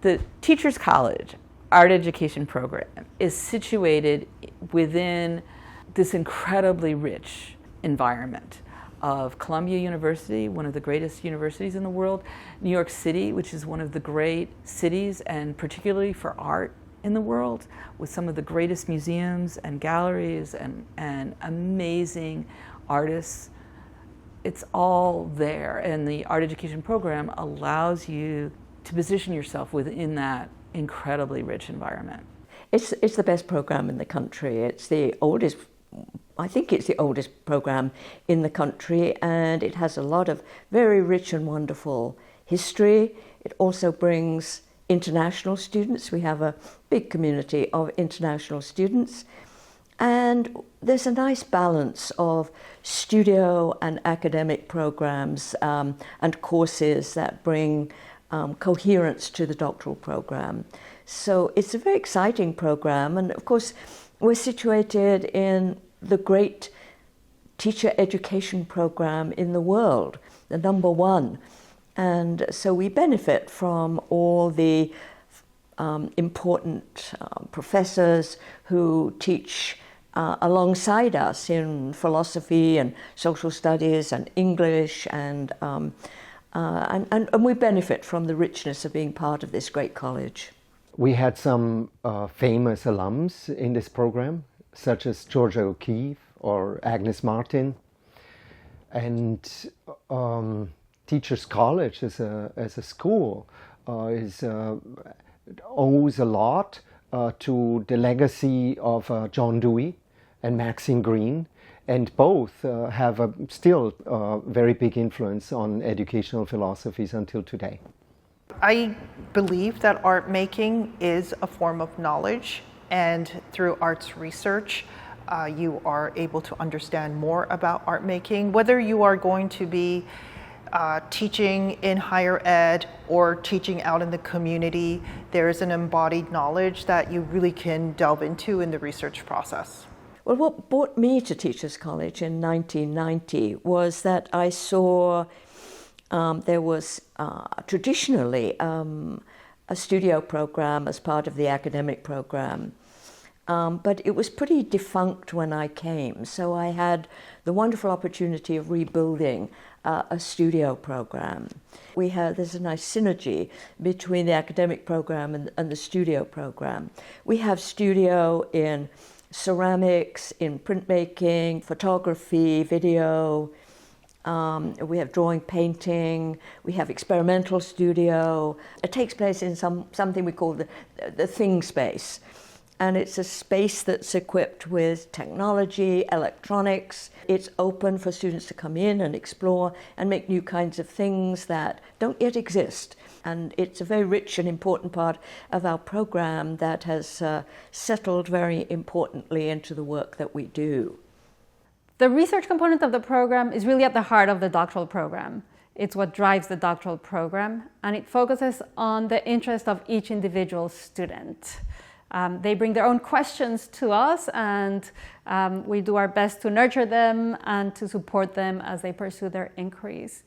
The Teachers College art education program is situated within this incredibly rich environment of Columbia University, one of the greatest universities in the world, New York City, which is one of the great cities, and particularly for art in the world, with some of the greatest museums and galleries and amazing artists. It's all there, and the art education program allows you to position yourself within that incredibly rich environment. It's the best program in the country. It's the oldest, I think it's the oldest program in the country, and it has a lot of very rich and wonderful history. It also brings international students. We have a big community of international students. And there's a nice balance of studio and academic programs and courses that bring coherence to the doctoral program. So it's a very exciting program, and of course we're situated in the great teacher education program in the world, the #1. And so we benefit from all the important professors who teach alongside us in philosophy and social studies and English, and we benefit from the richness of being part of this great college. We had some famous alums in this program, such as Georgia O'Keeffe or Agnes Martin. And Teachers College as a school owes a lot to the legacy of John Dewey and Maxine Greene, and both have still very big influence on educational philosophies until today. I believe that art making is a form of knowledge, and through arts research, you are able to understand more about art making. Whether you are going to be teaching in higher ed or teaching out in the community, there is an embodied knowledge that you really can delve into in the research process. Well, what brought me to Teachers College in 1990 was that I saw there was traditionally a studio program as part of the academic program. But it was pretty defunct when I came, so I had the wonderful opportunity of rebuilding a studio program. There's a nice synergy between the academic program and the studio program. We have studio in ceramics, in printmaking, photography, video. We have drawing, painting. We have experimental studio. It takes place in something we call the thing space. And it's a space that's equipped with technology, electronics. It's open for students to come in and explore and make new kinds of things that don't yet exist. And it's a very rich and important part of our program that has settled very importantly into the work that we do. The research component of the program is really at the heart of the doctoral program. It's what drives the doctoral program, and it focuses on the interest of each individual student. They bring their own questions to us, and we do our best to nurture them and to support them as they pursue their inquiries.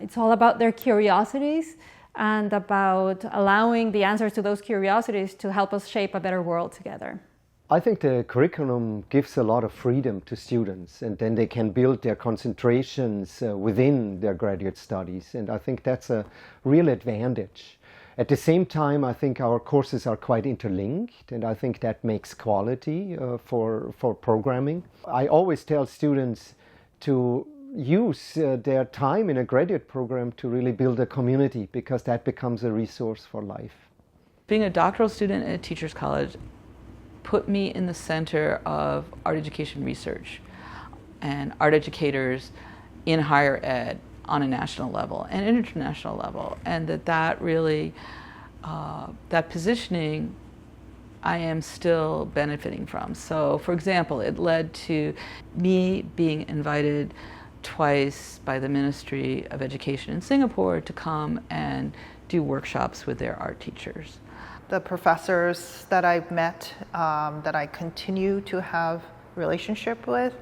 It's all about their curiosities and about allowing the answers to those curiosities to help us shape a better world together. I think the curriculum gives a lot of freedom to students, and then they can build their concentrations within their graduate studies, and I think that's a real advantage. At the same time, I think our courses are quite interlinked, and I think that makes quality for programming. I always tell students to use their time in a graduate program to really build a community, because that becomes a resource for life. Being a doctoral student at Teachers College put me in the center of art education research and art educators in higher ed on a national level and international level, and that really, that positioning I am still benefiting from. So, for example, it led to me being invited twice by the Ministry of Education in Singapore to come and do workshops with their art teachers. The professors that I've met, that I continue to have relationship with,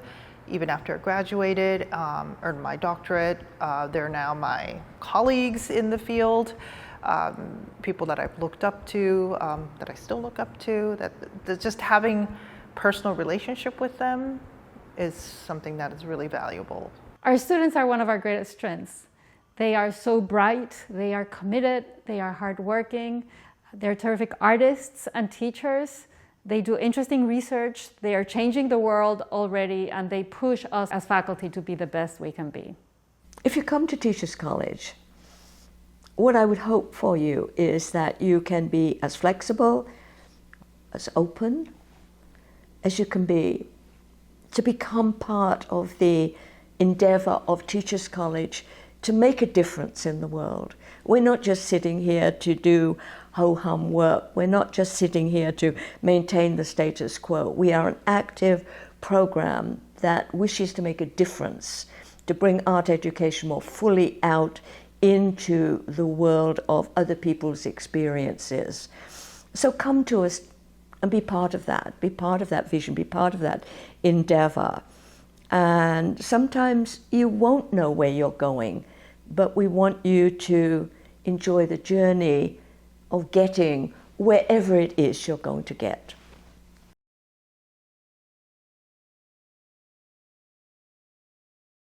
even after I graduated, earned my doctorate. They're now my colleagues in the field, people that I've looked up to, that I still look up to, that just having personal relationship with them is something that is really valuable. Our students are one of our greatest strengths. They are so bright, they are committed, they are hardworking, they're terrific artists and teachers. They do interesting research, they are changing the world already, and they push us as faculty to be the best we can be. If you come to Teachers College, what I would hope for you is that you can be as flexible, as open as you can be, to become part of the endeavor of Teachers College to make a difference in the world. We're not just sitting here to do ho-hum work. We're not just sitting here to maintain the status quo. We are an active program that wishes to make a difference, to bring art education more fully out into the world of other people's experiences. So come to us and be part of that vision, be part of that endeavor. And sometimes you won't know where you're going, but we want you to enjoy the journey of getting wherever it is you're going to get.